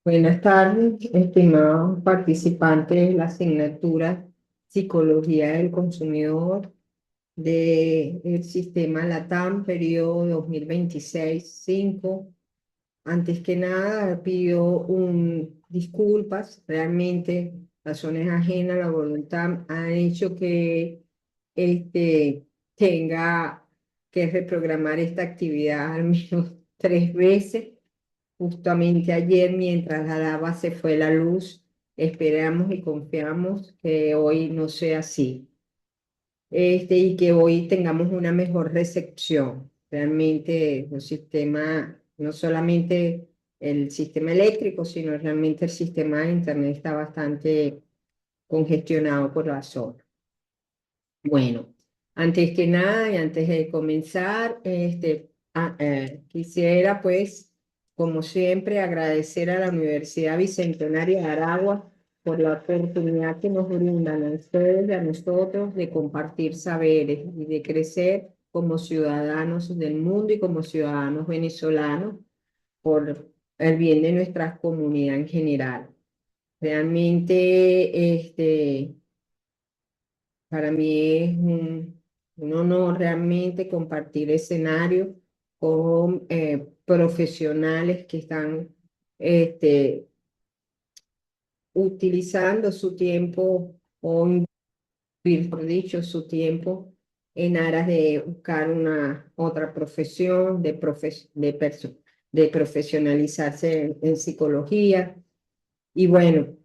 Buenas tardes, estimados participantes de la asignatura Psicología del Consumidor del sistema LATAM, periodo 2026-5. Antes que nada, pido disculpas. Realmente, razones ajenas a la voluntad han hecho que este, tenga que reprogramar esta actividad al menos 3 veces. Justamente ayer, mientras la daba, se fue la luz. Esperamos y confiamos que hoy no sea así, y que hoy tengamos una mejor recepción. Realmente el sistema, no solamente el sistema eléctrico, sino realmente el sistema de Internet está bastante congestionado por la zona. Bueno, antes que nada y antes de comenzar, quisiera pues, como siempre, agradecer a la Universidad Bicentenaria de Aragua por la oportunidad que nos brindan a ustedes y a nosotros de compartir saberes y de crecer como ciudadanos del mundo y como ciudadanos venezolanos por el bien de nuestra comunidad en general. Realmente, para mí es un honor realmente compartir escenario con profesionales que están este, utilizando su tiempo, o mejor dicho, su tiempo en aras de buscar una otra profesión, de profesionalizarse en psicología. Y bueno,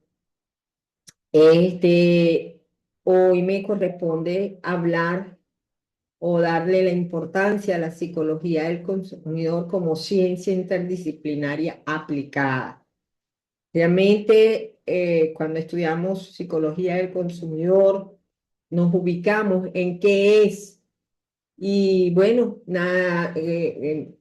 hoy me corresponde hablar o darle la importancia a la psicología del consumidor como ciencia interdisciplinaria aplicada. Realmente, cuando estudiamos psicología del consumidor, nos ubicamos en qué es y bueno, nada,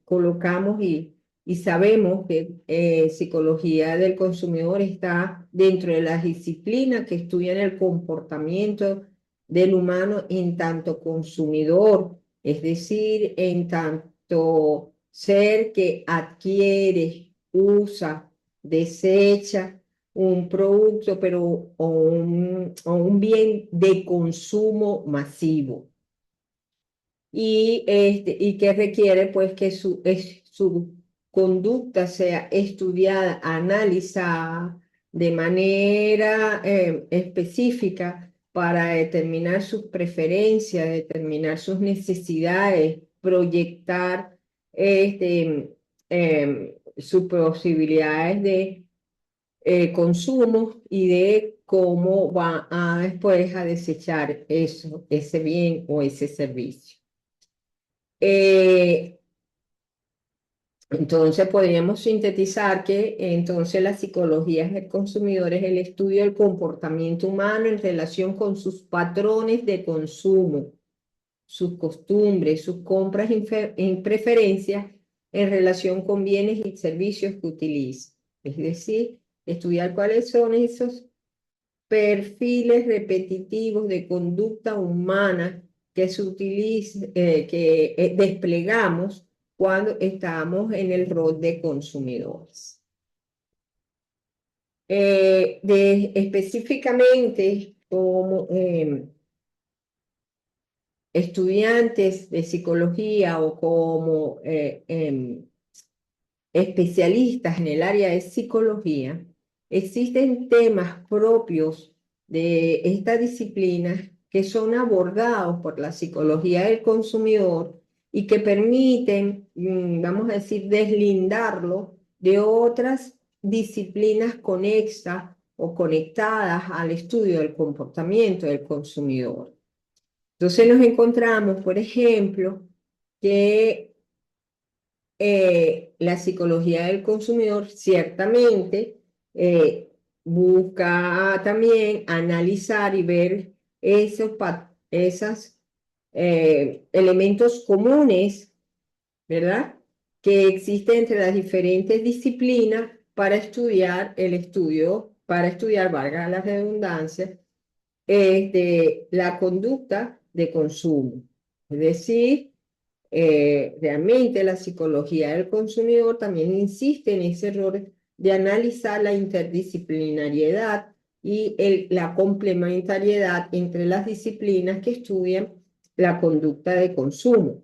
colocamos y sabemos que psicología del consumidor está dentro de las disciplinas que estudian el comportamiento del humano en tanto consumidor, es decir, en tanto ser que adquiere, usa, desecha un producto, pero o un bien de consumo masivo y que requiere pues que su conducta sea estudiada, analizada de manera específica para determinar sus preferencias, determinar sus necesidades, proyectar sus posibilidades de consumo y de cómo va a después a desechar eso, ese bien o ese servicio. Eh, entonces podríamos sintetizar que entonces la psicología del consumidor es el estudio del comportamiento humano en relación con sus patrones de consumo, sus costumbres, sus compras y preferencias en relación con bienes y servicios que utiliza. Es decir, estudiar cuáles son esos perfiles repetitivos de conducta humana que se utiliza, que desplegamos cuando estamos en el rol de consumidores. Específicamente, como estudiantes de psicología o como especialistas en el área de psicología, existen temas propios de esta disciplina que son abordados por la psicología del consumidor y que permiten, vamos a decir, deslindarlo de otras disciplinas conexas o conectadas al estudio del comportamiento del consumidor. Entonces nos encontramos, por ejemplo, que la psicología del consumidor ciertamente busca también analizar y ver esos elementos comunes, ¿verdad? Que existen entre las diferentes disciplinas para estudiar, valga la redundancia, la conducta de consumo. Es decir, realmente la psicología del consumidor también insiste en ese rol de analizar la interdisciplinariedad y la complementariedad entre las disciplinas que estudian la conducta de consumo.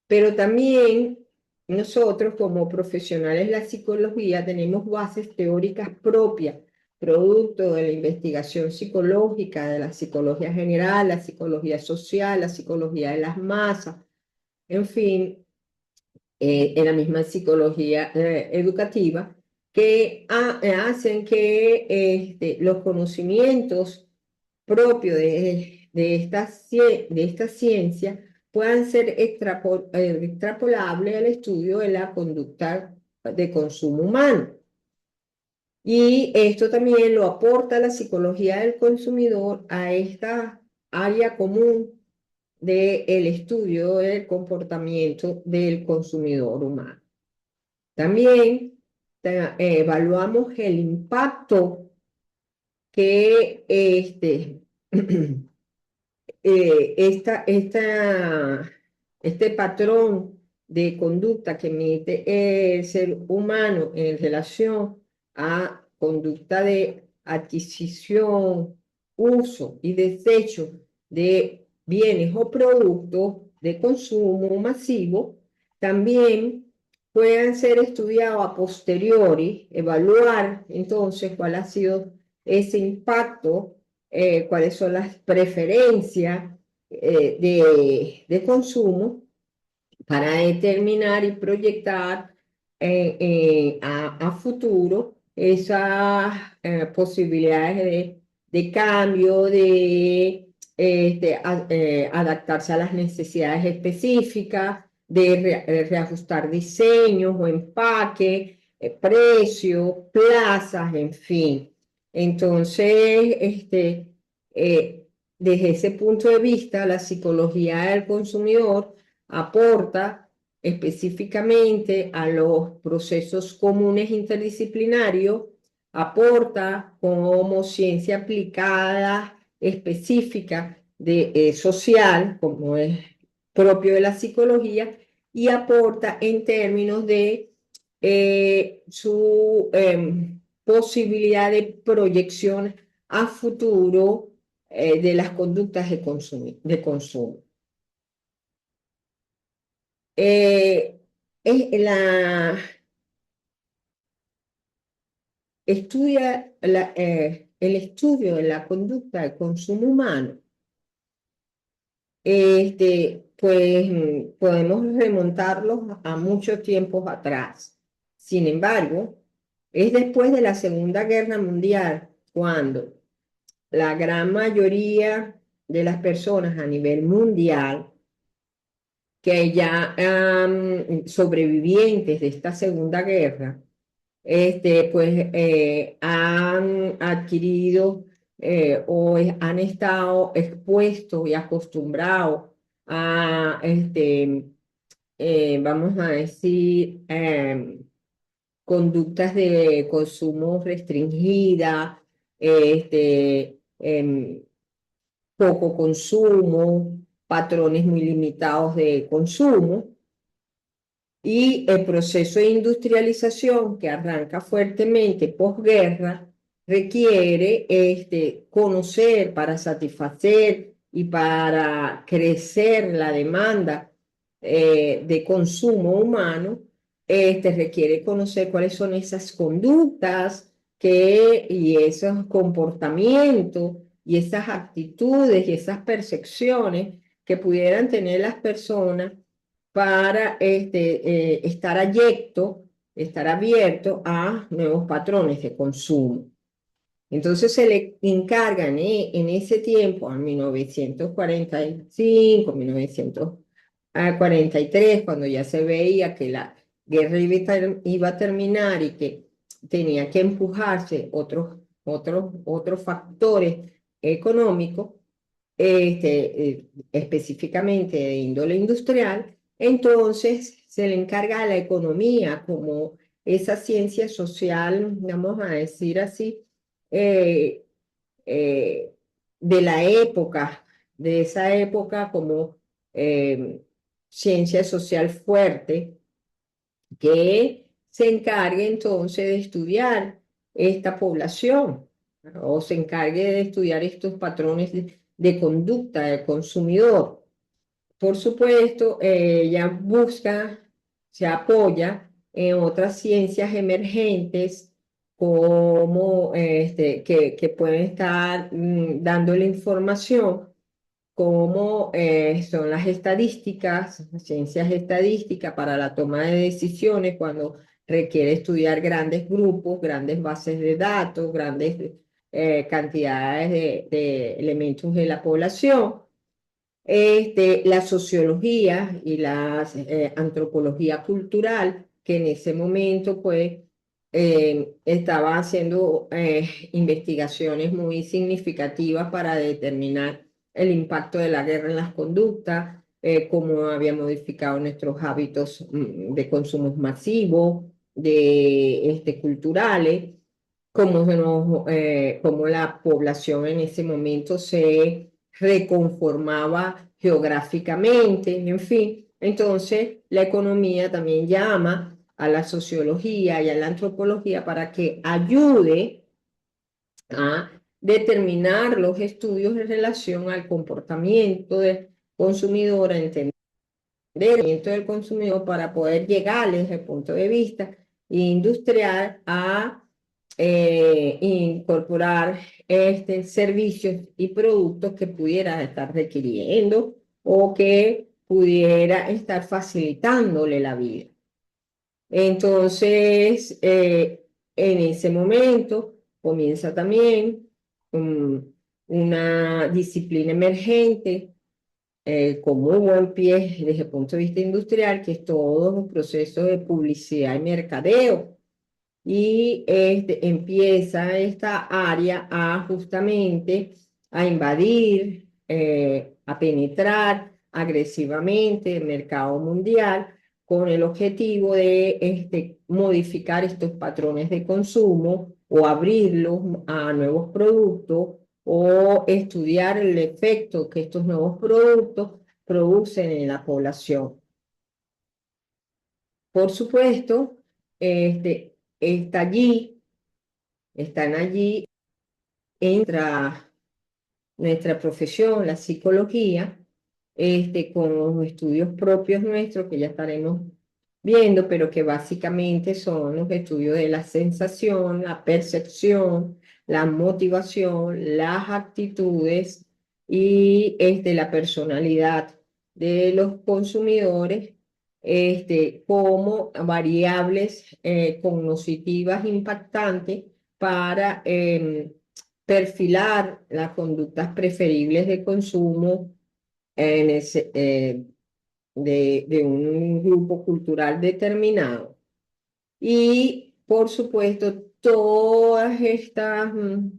Pero también nosotros como profesionales de la psicología tenemos bases teóricas propias, producto de la investigación psicológica, de la psicología general, la psicología social, la psicología de las masas, en fin, en la misma psicología educativa, que hacen que los conocimientos propios de esta ciencia puedan ser extrapolables al estudio de la conducta de consumo humano. Y esto también lo aporta la psicología del consumidor a esta área común del estudio del comportamiento del consumidor humano. También evaluamos el impacto que este patrón de conducta que emite el ser humano en relación a conducta de adquisición, uso y desecho de bienes o productos de consumo masivo, también pueden ser estudiados a posteriori, evaluar entonces cuál ha sido ese impacto, cuáles son las preferencias de consumo para determinar y proyectar a futuro esas posibilidades de cambio, adaptarse a las necesidades específicas, de reajustar diseños o empaque, precios, plazas, en fin. Entonces, desde ese punto de vista, la psicología del consumidor aporta específicamente a los procesos comunes interdisciplinarios, aporta como ciencia aplicada específica social, como es propio de la psicología, y aporta en términos de su posibilidad de proyección a futuro de las conductas de consumo. La, el estudio de la conducta de consumo humano, pues podemos remontarlos a muchos tiempos atrás. Sin embargo, es después de la Segunda Guerra Mundial cuando la gran mayoría de las personas a nivel mundial que ya sobrevivientes de esta Segunda Guerra, pues han adquirido han estado expuestos y acostumbrados a, vamos a decir, conductas de consumo restringida, poco consumo, patrones muy limitados de consumo. Y el proceso de industrialización que arranca fuertemente posguerra requiere conocer para satisfacer y para crecer la demanda de consumo humano, requiere conocer cuáles son esas conductas y esos comportamientos y esas actitudes y esas percepciones que pudieran tener las personas para estar abierto a nuevos patrones de consumo. Entonces se le encargan en ese tiempo, en 1945, 1943, cuando ya se veía que la guerra iba a terminar y que tenía que empujarse otros factores económicos, específicamente de índole industrial, entonces se le encarga a la economía como esa ciencia social, vamos a decir así, eh, eh, de la época, de esa época como ciencia social fuerte, que se encargue entonces de estudiar esta población, ¿no? O se encargue de estudiar estos patrones de conducta del consumidor. Por supuesto, ella busca, se apoya en otras ciencias emergentes como que pueden estar dándole información, como son las estadísticas, las ciencias estadísticas para la toma de decisiones cuando requiere estudiar grandes grupos, grandes bases de datos, grandes cantidades de elementos de la población. La sociología y la antropología cultural, que en ese momento pues estaba haciendo investigaciones muy significativas para determinar el impacto de la guerra en las conductas, cómo había modificado nuestros hábitos de consumos masivos, culturales, cómo la población en ese momento se reconformaba geográficamente, en fin. Entonces, la economía también llama a la sociología y a la antropología para que ayude a determinar los estudios en relación al comportamiento del consumidor, a entender el comportamiento del consumidor para poder llegar desde el punto de vista industrial a incorporar servicios y productos que pudiera estar requiriendo o que pudiera estar facilitándole la vida. Entonces, en ese momento comienza también una disciplina emergente con muy buen pie desde el punto de vista industrial, que es todo un proceso de publicidad y mercadeo. Y empieza esta área a justamente a invadir, a penetrar agresivamente el mercado mundial con el objetivo de modificar estos patrones de consumo o abrirlos a nuevos productos o estudiar el efecto que estos nuevos productos producen en la población. Por supuesto, está allí, están allí, entra nuestra profesión, la psicología, con los estudios propios nuestros que ya estaremos viendo, pero que básicamente son los estudios de la sensación, la percepción, la motivación, las actitudes y la personalidad de los consumidores, como variables cognitivas impactantes para perfilar las conductas preferibles de consumo en de un grupo cultural determinado. Y, por supuesto, todas estas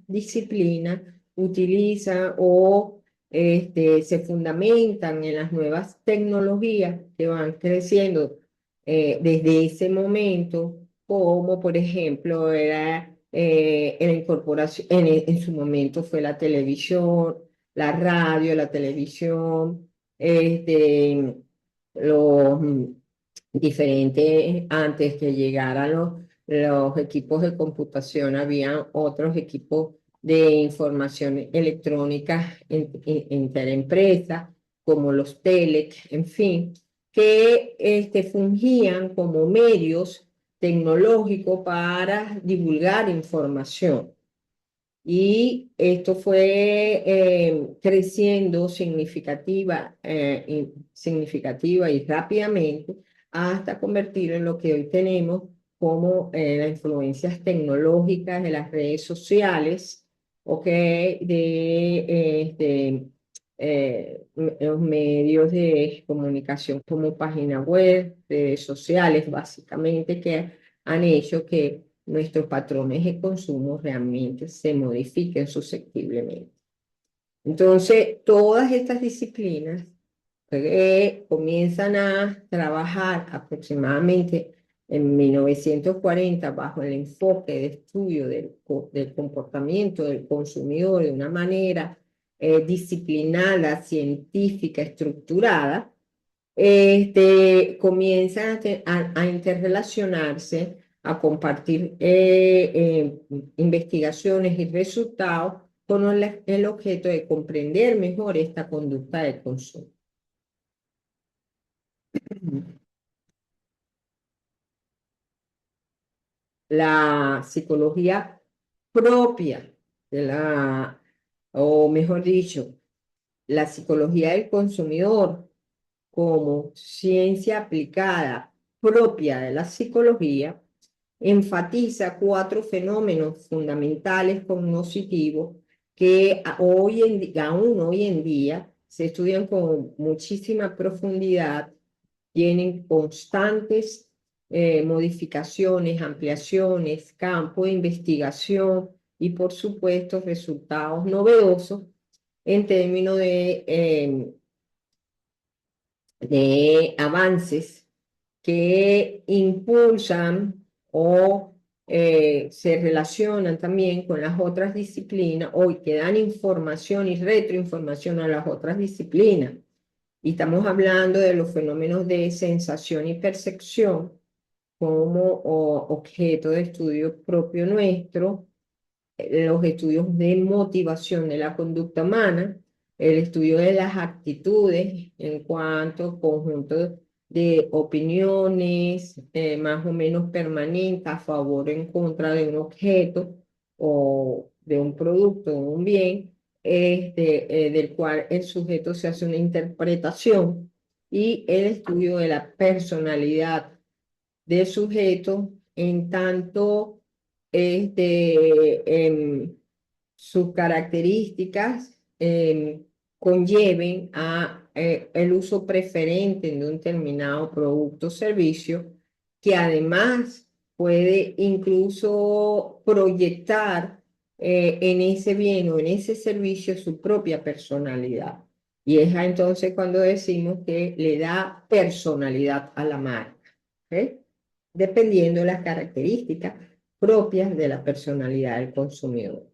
disciplinas utilizan o se fundamentan en las nuevas tecnologías que van creciendo desde ese momento, como por ejemplo era en la incorporación, en su momento fue la televisión, la radio, la televisión, los diferentes, antes que llegaran los equipos de computación, habían otros equipos de información electrónica interempresa, como los telec, en fin, que fungían como medios tecnológicos para divulgar información. Y esto fue creciendo significativa y rápidamente hasta convertirlo en lo que hoy tenemos como las influencias tecnológicas de las redes sociales, ¿ok? Los medios de comunicación como página web, redes sociales, básicamente, que han hecho que nuestros patrones de consumo realmente se modifiquen susceptiblemente. Entonces, todas estas disciplinas comienzan a trabajar aproximadamente en 1940 bajo el enfoque de estudio del comportamiento del consumidor de una manera disciplinada, científica, estructurada, comienzan a interrelacionarse a compartir investigaciones y resultados con el objeto de comprender mejor esta conducta de consumo. La psicología propia o mejor dicho, la psicología del consumidor como ciencia aplicada propia de la psicología, enfatiza cuatro fenómenos fundamentales cognitivos que aún hoy en día se estudian con muchísima profundidad, tienen constantes modificaciones, ampliaciones, campo de investigación y por supuesto resultados novedosos en términos de avances que impulsan o se relacionan también con las otras disciplinas o que dan información y retroinformación a las otras disciplinas. Y estamos hablando de los fenómenos de sensación y percepción como objeto de estudio propio nuestro, los estudios de motivación de la conducta humana, el estudio de las actitudes en cuanto a conjunto de opiniones más o menos permanentes a favor o en contra de un objeto o de un producto o un bien, del cual el sujeto se hace una interpretación, y el estudio de la personalidad del sujeto en tanto sus características conlleven a el uso preferente de un determinado producto o servicio, que además puede incluso proyectar en ese bien o en ese servicio su propia personalidad. Y es entonces cuando decimos que le da personalidad a la marca, ¿ok? Dependiendo de las características propias de la personalidad del consumidor.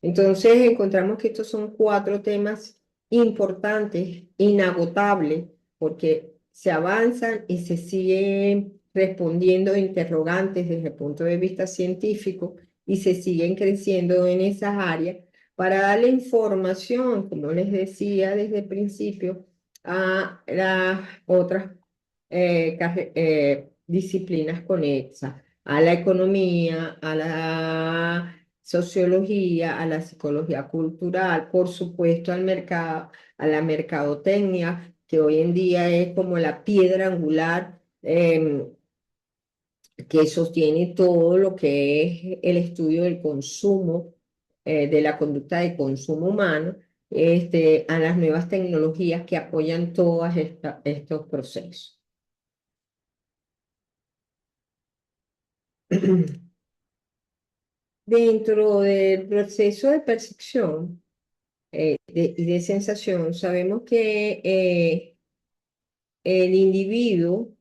Entonces encontramos que estos son cuatro temas importantes, inagotables, porque se avanzan y se siguen respondiendo a interrogantes desde el punto de vista científico y se siguen creciendo en esas áreas para darle información, como les decía desde el principio, a las otras disciplinas conexas, a la economía, a la sociología, a la psicología cultural, por supuesto al mercado, a la mercadotecnia, que hoy en día es como la piedra angular que sostiene todo lo que es el estudio del consumo, de la conducta de consumo humano, a las nuevas tecnologías que apoyan todos estos procesos. Dentro del proceso de percepción y de sensación, sabemos que el individuo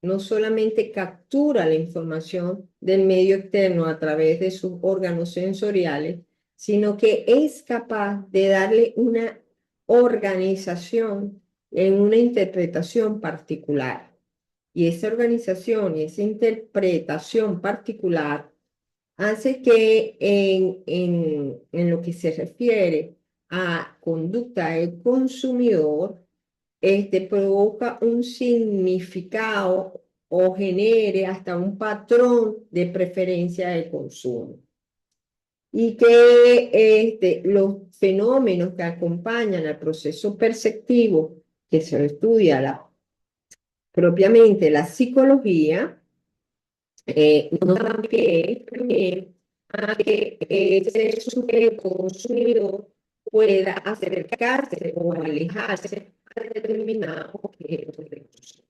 no solamente captura la información del medio externo a través de sus órganos sensoriales, sino que es capaz de darle una organización en una interpretación particular. Y esa organización y esa interpretación particular hace que en lo que se refiere a conducta del consumidor, provoca un significado o genere hasta un patrón de preferencia de consumo. Y que los fenómenos que acompañan al proceso perceptivo, que se estudia propiamente la psicología, nos dan pie también a que ese sujeto consumidor pueda acercarse o alejarse a determinados objetos de consumo.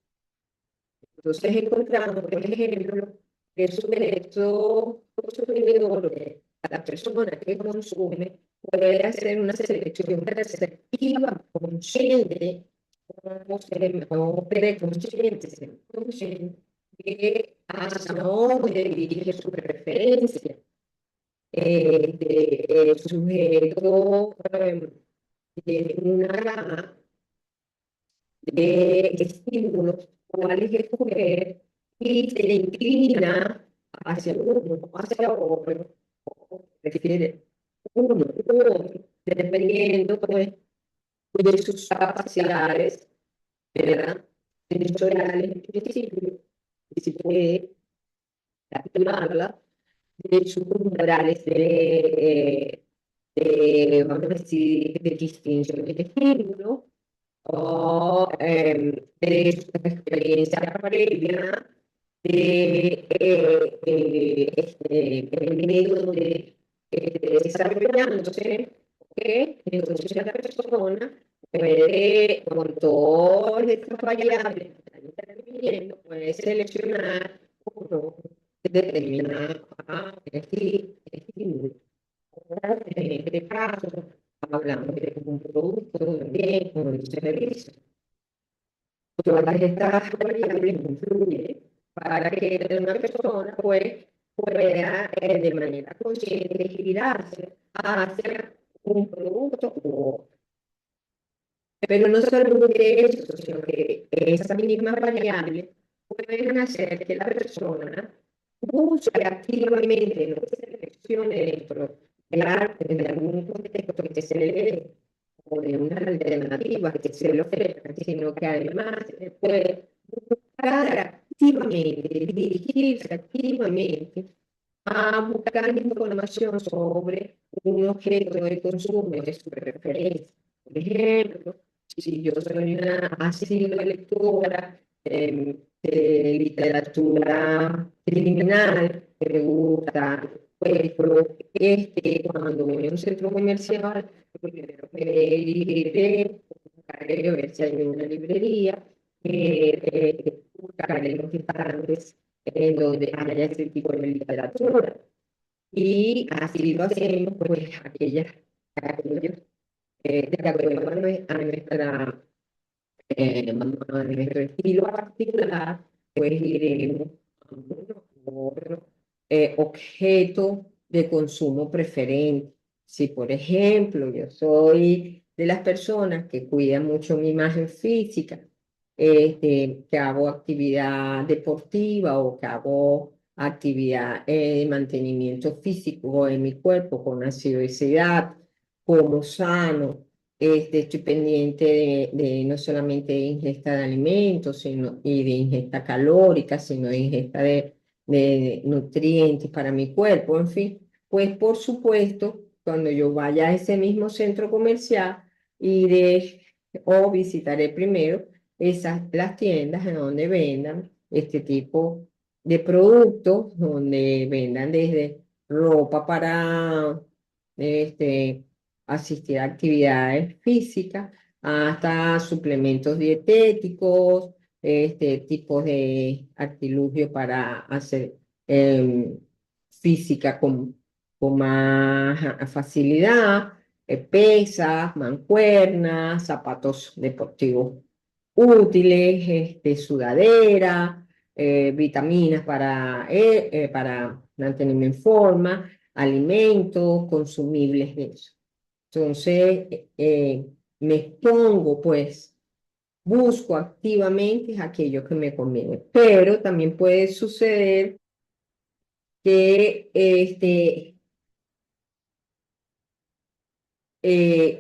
Entonces encontramos, por ejemplo, que el sujeto consumidor, la persona que consume, puede hacer una selección perceptiva consciente o preconsciente, consciente, que hacia dónde dirige su preferencia. El sujeto tiene una gama de estímulos cuales escoger y se inclina hacia uno, hacia otro, o prefiere uno u otro, dependiendo pues, de sus capacidades, ¿verdad? Sensoriales en principio, y si puede activarla, de sus umbrales vamos a decir, de distinción de estímulo, o de su experiencia previa el medio donde desarrollándose, ¿ok? Entonces la persona puede, con todas estas variables que están interviniendo, puede seleccionar uno determinado estímulo. En este caso, hablamos de un producto, de un servicio. Todas estas variables influyen para que una persona pues, pueda de manera consciente girarse hacia un producto u otro. Pero no solamente eso, sino que esas mismas variables pueden hacer que la persona busque activamente, no se seleccione dentro de algún contexto que se le dé o de una alternativa que se le ofrezca, sino que además puede buscar activamente, dirigirse activamente a buscar información sobre un objeto de consumo de su preferencia. Por ejemplo, si yo soy una asidua lectora de literatura criminal, que me gusta, pues, cuando voy a un centro comercial, lo primero que diré buscar ver si hay una librería, buscar en los instantes en donde haya ese tipo de literatura. Y así lo hacemos, pues, aquellos de acuerdo a a nuestro estilo particular, pues iremos a uno u otro objeto de consumo preferente. Si, por ejemplo, yo soy de las personas que cuidan mucho mi imagen física, que hago actividad deportiva o que hago actividad de mantenimiento físico en mi cuerpo con asidiosidad, como sano, estoy pendiente de no solamente de ingesta de alimentos y de ingesta calórica, sino de ingesta de nutrientes para mi cuerpo, en fin, pues por supuesto, cuando yo vaya a ese mismo centro comercial, iré o visitaré primero las tiendas en donde vendan este tipo de productos, donde vendan desde ropa para asistir a actividades físicas, hasta suplementos dietéticos, tipos de artilugio para hacer física con más facilidad, pesas, mancuernas, zapatos deportivos útiles, sudadera, vitaminas para mantenerme en forma, alimentos, consumibles de eso. Entonces, me expongo, pues, busco activamente aquello que me conviene. Pero también puede suceder que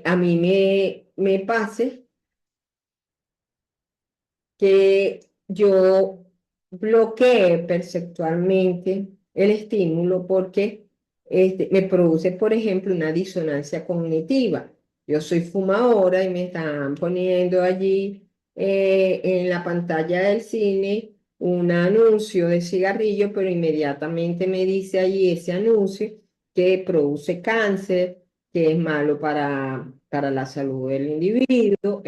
a mí me pase que yo bloquee perceptualmente el estímulo porque me produce, por ejemplo, una disonancia cognitiva. Yo soy fumadora y me están poniendo allí en la pantalla del cine un anuncio de cigarrillo, pero inmediatamente me dice allí ese anuncio que produce cáncer, que es malo para la salud del individuo.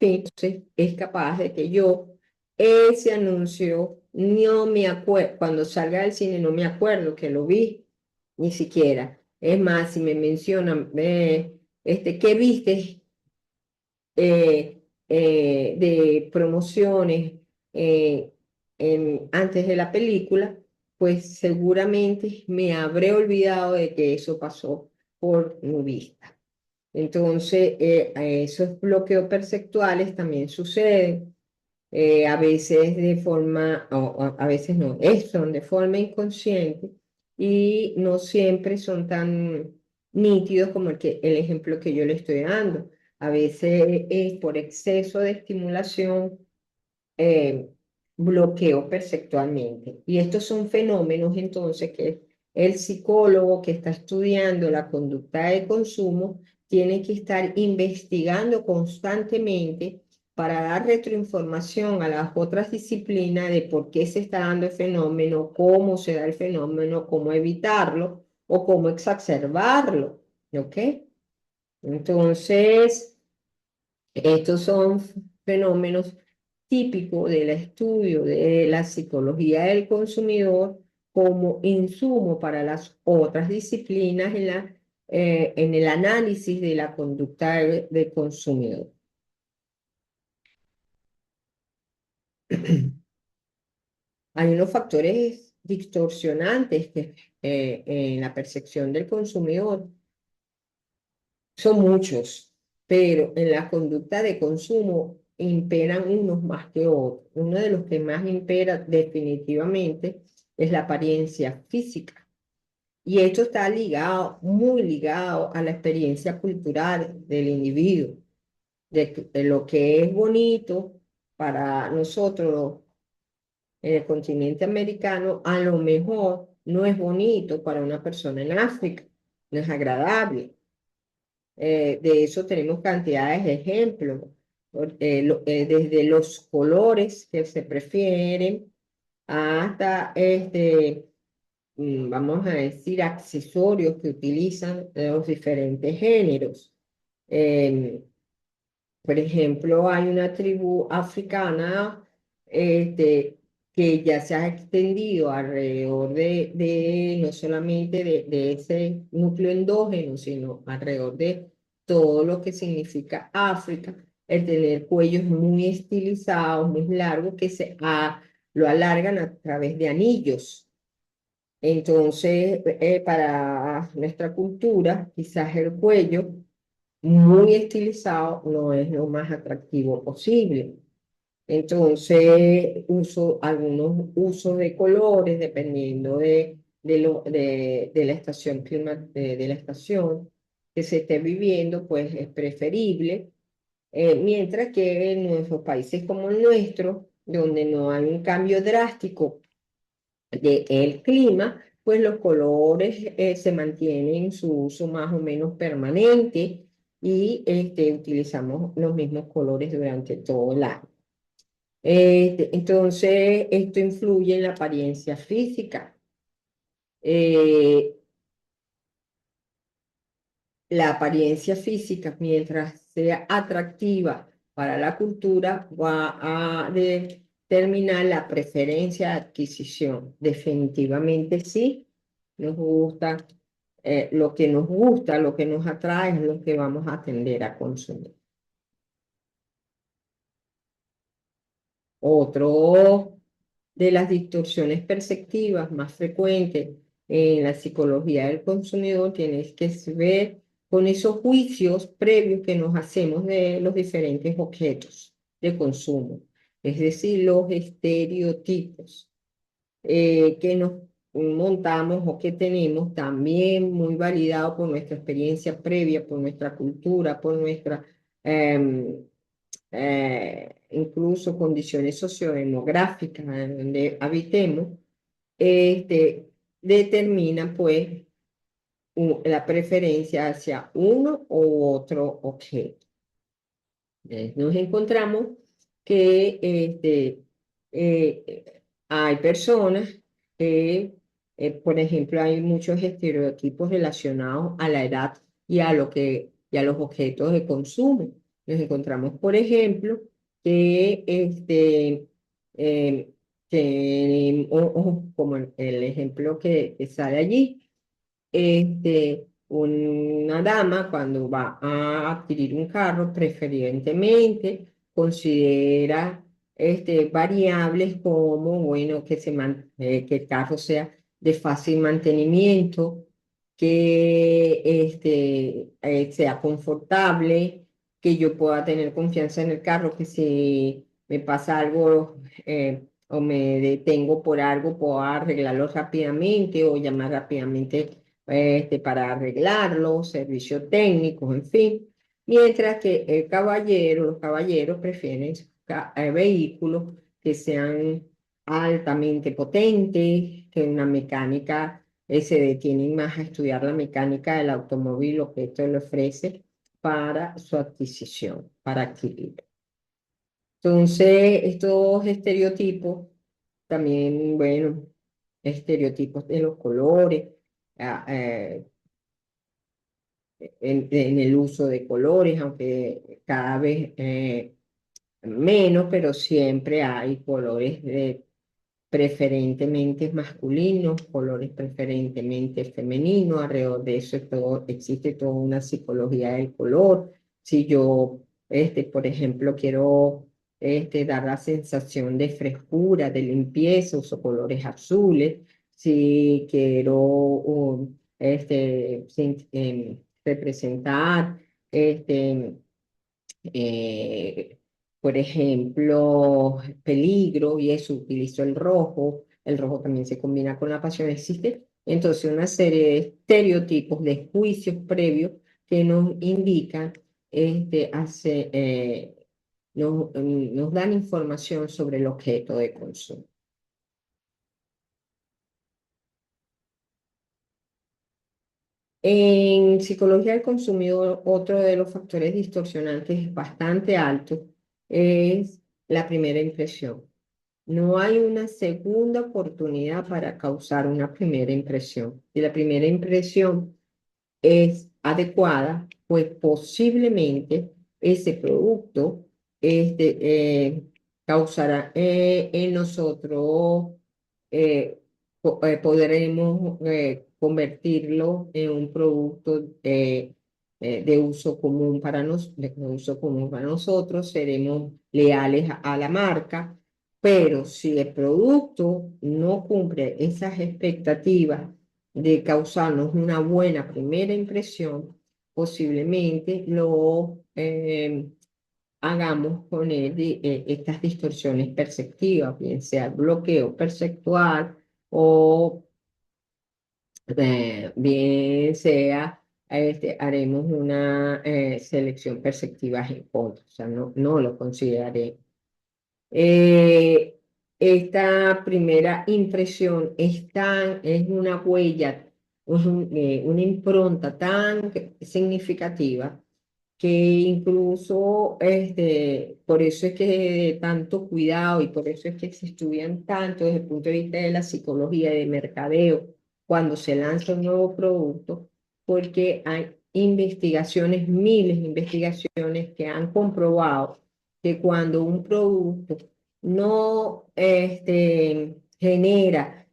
Entonces, es capaz de que yo ese anuncio no me acuerdo, cuando salga del cine no me acuerdo que lo vi, ni siquiera. Es más, si me mencionan, ¿qué viste de promociones antes de la película? Pues seguramente me habré olvidado de que eso pasó por mi vista. Entonces, esos bloqueos perceptuales también suceden a veces de forma, o a veces no, son de forma inconsciente y no siempre son tan nítidos como el ejemplo que yo le estoy dando. A veces es por exceso de estimulación, eh, bloqueo perceptualmente. Y estos son fenómenos entonces que el psicólogo que está estudiando la conducta de consumo tiene que estar investigando constantemente para dar retroinformación a las otras disciplinas de por qué se está dando el fenómeno, cómo se da el fenómeno, cómo evitarlo o cómo exacerbarlo. ¿Ok? Entonces, estos son fenómenos típicos del estudio de la psicología del consumidor como insumo para las otras disciplinas en el análisis de la conducta del consumidor. Hay unos factores distorsionantes que en la percepción del consumidor son muchos, pero en la conducta de consumo imperan unos más que otros. Uno de los que más impera definitivamente es la apariencia física. Y esto está ligado, muy ligado a la experiencia cultural del individuo, de lo que es bonito para nosotros en el continente americano, a lo mejor no es bonito para una persona en África, no es agradable. De eso tenemos cantidades de ejemplos, desde los colores que se prefieren hasta, vamos a decir, accesorios que utilizan los diferentes géneros. Em, por ejemplo, hay una tribu africana que ya se ha extendido alrededor no solamente de ese núcleo endógeno, sino alrededor de todo lo que significa África, el tener cuellos muy estilizados, muy largos, lo alargan a través de anillos. Entonces, para nuestra cultura, quizás el cuello muy estilizado no es lo más atractivo posible. Entonces, uso algunos usos de colores dependiendo de la estación de la estación que se esté viviendo, pues es preferible. Mientras que en nuestros países como el nuestro, donde no hay un cambio drástico del clima, pues los colores se mantienen su uso más o menos permanente y utilizamos los mismos colores durante todo el año. Entonces, esto influye en la apariencia física. Eh, la apariencia física, mientras sea atractiva para la cultura, va a determinar la preferencia de adquisición. Definitivamente sí, nos gusta, lo que nos gusta, lo que nos atrae es lo que vamos a tender a consumir. Otro de las distorsiones perceptivas más frecuentes en la psicología del consumidor tiene que ver con esos juicios previos que nos hacemos de los diferentes objetos de consumo, es decir, los estereotipos que nos montamos o que tenemos también muy validado por nuestra experiencia previa, por nuestra cultura, por nuestra em, incluso condiciones sociodemográficas en donde habitemos, determinan pues la preferencia hacia uno u otro objeto. Nos encontramos que hay personas que, por ejemplo, hay muchos estereotipos relacionados a la edad y a los objetos de consumo. Nos encontramos, por ejemplo, que eh, como el ejemplo que sale allí, una dama cuando va a adquirir un carro, preferentemente considera variables como, bueno, que el carro sea de fácil mantenimiento, que sea confortable, que yo pueda tener confianza en el carro, que si me pasa algo o me detengo por algo, puedo arreglarlo rápidamente o llamar rápidamente para arreglarlo, servicio técnico, en fin. Mientras que los caballeros prefieren vehículos que sean altamente potentes, que una mecánica, se detienen más a estudiar la mecánica del automóvil, lo que esto le ofrece para su adquisición, para adquirirlo. Entonces, estos estereotipos, también, bueno, estereotipos de los colores, ah, en el uso de colores, aunque cada vez menos, pero siempre hay colores preferentemente masculinos, colores preferentemente femeninos, alrededor de eso existe toda una psicología del color. Si yo, por ejemplo, quiero dar la sensación de frescura, de limpieza, uso colores azules. Si quiero representar este, eh, por ejemplo, peligro, y eso utilizo el rojo también se combina con la pasión, existe entonces una serie de estereotipos, de juicios previos que nos indican, nos dan información sobre el objeto de consumo. En psicología del consumidor, otro de los factores distorsionantes bastante alto es la primera impresión. No hay una segunda oportunidad para causar una primera impresión. Si la primera impresión es adecuada, pues posiblemente ese producto causará en nosotros, eh, podremos convertirlo en un producto de uso común de uso común para nosotros, seremos leales a la marca, pero si el producto no cumple esas expectativas de causarnos una buena primera impresión, posiblemente lo hagamos con él estas distorsiones perceptivas, bien sea bloqueo perceptual o bien sea, haremos una selección perceptiva en contra, o sea, no lo consideraré. Eh, Esta primera impresión es una huella, una impronta tan significativa que incluso por eso es que tanto cuidado y por eso es que se estudian tanto desde el punto de vista de la psicología y de mercadeo cuando se lanza un nuevo producto, porque hay investigaciones, miles de investigaciones que han comprobado que cuando un producto no genera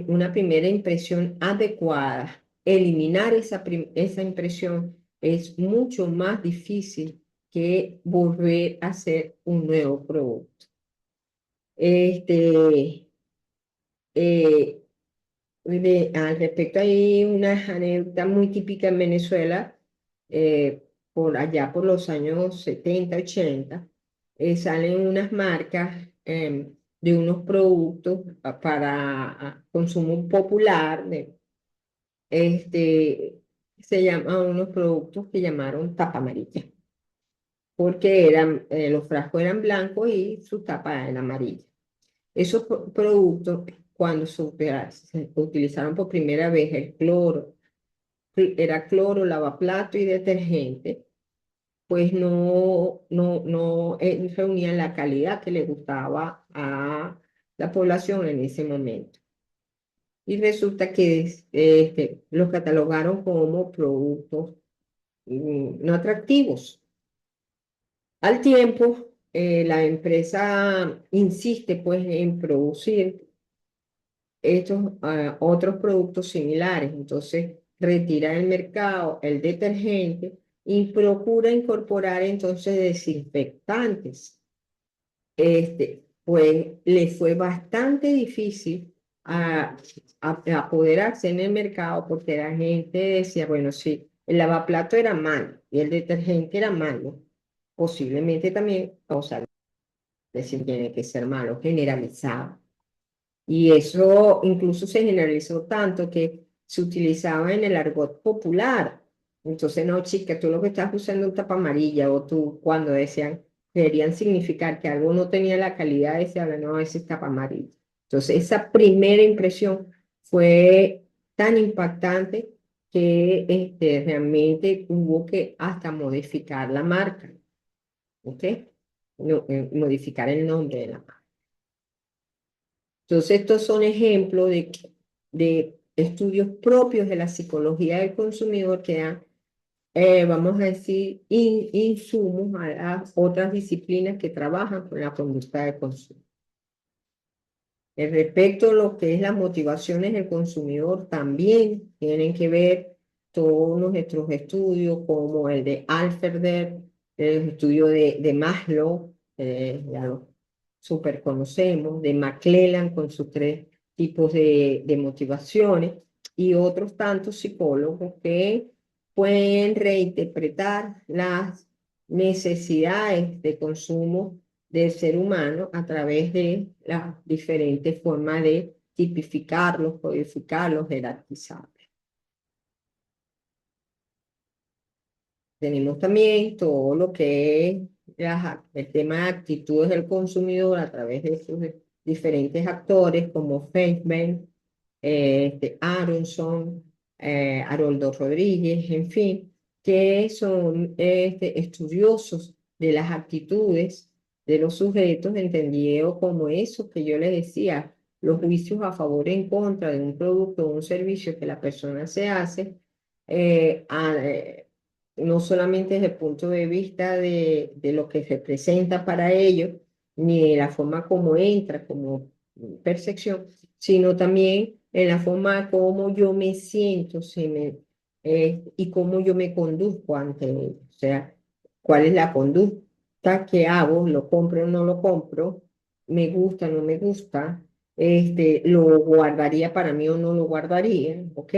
una primera impresión adecuada, eliminar esa impresión es mucho más difícil que volver a hacer un nuevo producto. Este, eh, Al respecto, hay una anécdota muy típica en Venezuela, por allá por los años 70 80, salen unas marcas de unos productos para consumo popular, se llaman unos productos que llamaron tapa amarilla, porque los frascos eran blancos y su tapa era amarilla. Esos productos, cuando se utilizaron por primera vez el cloro, era cloro, lavaplato y detergente, pues no reunían la calidad que le gustaba a la población en ese momento. Y resulta que los catalogaron como productos no atractivos. Al tiempo, la empresa insiste pues en producir estos otros productos similares. Entonces, retira del mercado el detergente y procura incorporar entonces desinfectantes. Pues le fue bastante difícil a apoderarse en el mercado porque la gente decía, bueno, sí, el lavaplato era malo y el detergente era malo, posiblemente también, o sea, es decir, tiene que ser malo, generalizado. Y eso incluso se generalizó tanto que se utilizaba en el argot popular. Entonces, no, chica, tú lo que estás usando es tapa amarilla, o tú cuando decían, querían significar que algo no tenía la calidad de ese, habla, no, ese es tapa amarilla. Entonces, esa primera impresión fue tan impactante que realmente hubo que hasta modificar la marca, ¿ok? No, modificar el nombre de la marca. Entonces, estos son ejemplos de estudios propios de la psicología del consumidor que dan, vamos a decir, insumos a las otras disciplinas que trabajan con la conducta de consumo. Respecto a lo que es las motivaciones del consumidor, también tienen que ver todos nuestros estudios, como el de Alferder, el estudio de Maslow, ya lo super conocemos, de McClelland con sus tres tipos de motivaciones, y otros tantos psicólogos que pueden reinterpretar las necesidades de consumo del ser humano a través de las diferentes formas de tipificarlos, codificarlos, jerarquizarlos. Tenemos también todo lo que es el tema de actitudes del consumidor a través de sus diferentes actores como Feynman, Aronson, Haroldo Rodríguez, en fin, que son estudiosos de las actitudes de los sujetos, entendido como eso que yo les decía, los juicios a favor y en contra de un producto o un servicio que la persona se hace, eh, a, eh, no solamente desde el punto de vista de lo que representa para ellos, ni de la forma como entra, como percepción, sino también en la forma como yo me siento y cómo yo me conduzco ante ellos. O sea, cuál es la conducta que hago, lo compro o no lo compro, me gusta o no me gusta, lo guardaría para mí o no lo guardaría, ¿ok?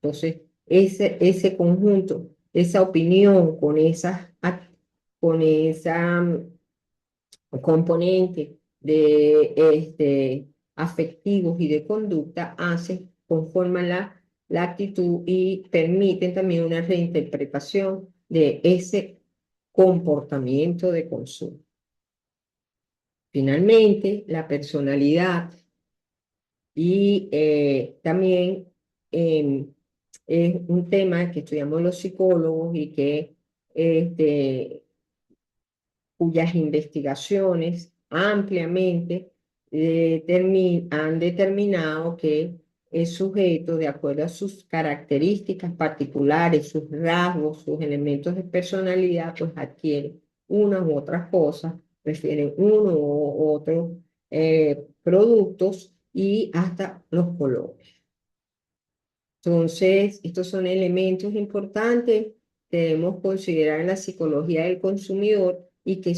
Entonces, ese conjunto, esa opinión con esa componente de afectivos y de conducta conforman la actitud y permiten también una reinterpretación de ese comportamiento de consumo. Finalmente, la personalidad y también es un tema que estudiamos los psicólogos y que cuyas investigaciones ampliamente han determinado que el sujeto, de acuerdo a sus características particulares, sus rasgos, sus elementos de personalidad, pues adquiere unas u otras cosas, prefieren uno u otro productos y hasta los colores. Entonces, estos son elementos importantes que debemos considerar en la psicología del consumidor y que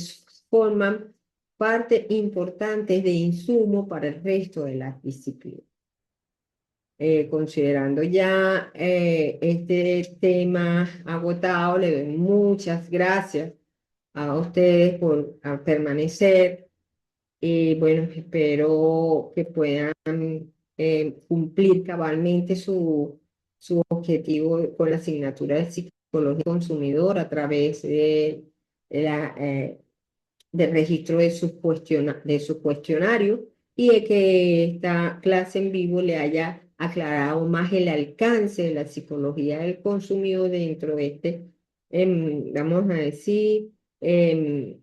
forman parte importante de insumo para el resto de las disciplinas. Considerando ya este tema agotado, le doy muchas gracias a ustedes por permanecer y bueno, espero que puedan cumplir cabalmente su objetivo con la asignatura de psicología del consumidor a través la, del registro de su cuestionario y de que esta clase en vivo le haya aclarado más el alcance de la psicología del consumidor dentro de vamos a decir, eh,